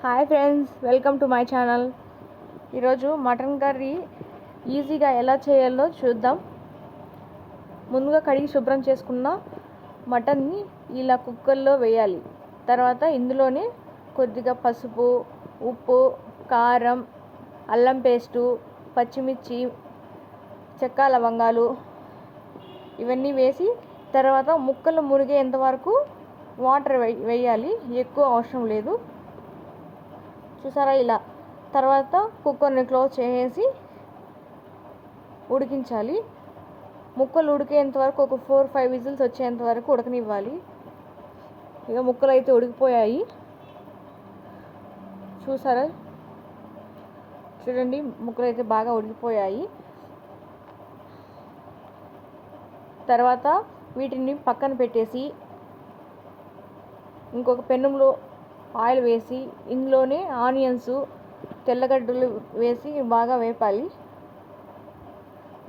Hi friends, welcome to my channel. ఈరోజు mutton curry ఈజీగా ఎలా చేయాలో చూద్దాం. ముందుగా కడిగి శుభ్రం చేసుకున్న మటన్ని ఇలా కుక్కర్లో వేయాలి. తర్వాత ఇందులోనే కొద్దిగా పసుపు, ఉప్పు, కారం, అల్లం పేస్టు, పచ్చిమిర్చి, చెక్క లవంగాలు ఇవన్నీ వేసి తర్వాత ముక్కలు మురిగేంత వరకు వాటర్ వేయాలి. ఎక్కువ అవసరం లేదు. చూసారా ఇలా. తర్వాత కుక్కర్ని క్లోజ్ చేసి ఉడికించాలి. ముక్కలు ఉడికేంత వరకు ఒక 4-5 విజిల్స్ వచ్చేంత వరకు ఉడకనివ్వాలి. ఇక ముక్కలు అయితే ఉడికిపోయాయి. చూసారా, చూడండి, ముక్కలు అయితే బాగా ఉడికిపోయాయి. తర్వాత వీటిని పక్కన పెట్టేసి ఇంకొక పెనంలో ఆయిల్ వేసి ఇందులోనే ఆనియన్స్, తెల్లగడ్డలు వేసి బాగా వేపాలి.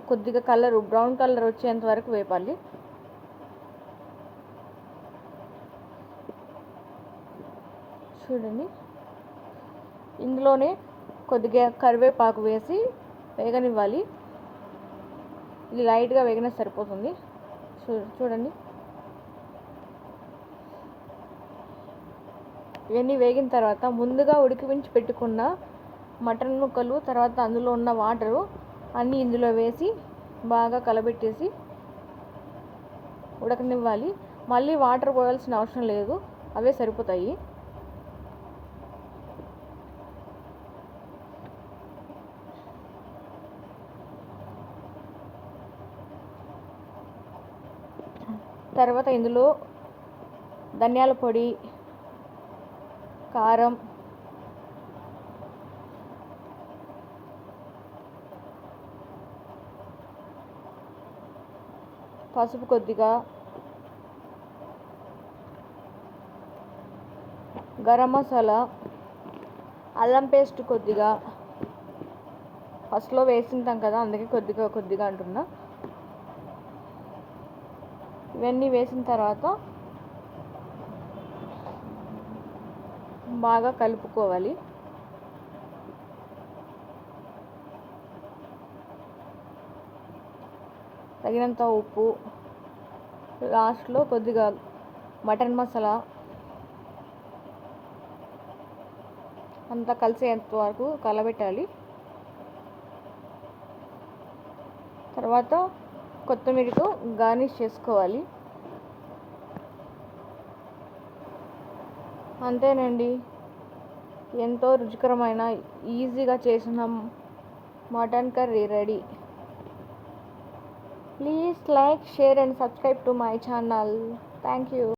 కొద్దిగా బ్రౌన్ కలర్ వచ్చేంత వరకు వేపాలి. చూడండి, ఇందులోనే కొద్దిగా కరివేపాకు వేసి వేగనివ్వాలి. ఇది లైట్గా వేగినా సరిపోతుంది. చూడండి, ఇవన్నీ వేగిన తర్వాత ముందుగా ఉడికించి పెట్టుకున్న మటన్ ముక్కలు, తర్వాత అందులో ఉన్న వాటరు అన్నీ ఇందులో వేసి బాగా కలబెట్టేసి ఉడకనివ్వాలి. మళ్ళీ వాటర్ పోయాల్సిన అవసరం లేదు, అవే సరిపోతాయి. తర్వాత ఇందులో ధనియాల పొడి, కారం, పసుపు కొద్దిగా, గరం మసాలా, అల్లం పేస్ట్ కొద్దిగా. ఫస్ట్లో వేసింటాం కదా, అందుకే కొద్దిగా అంటున్నా. ఇవన్నీ వేసిన తర్వాత బాగా కలుపుకోవాలి. తగినంత ఉప్పు, లాస్ట్లో కొద్దిగా మటన్ మసాలా అంతా కలిసేంత వరకు కలబెట్టాలి. తర్వాత కొత్తిమీరతో గార్నిష్ చేసుకోవాలి. అంతేనండి, ఎంతో రుచికరమైన ఈజీగా చేసిన mutton curry ready. Please like, share and subscribe to my channel. Thank you.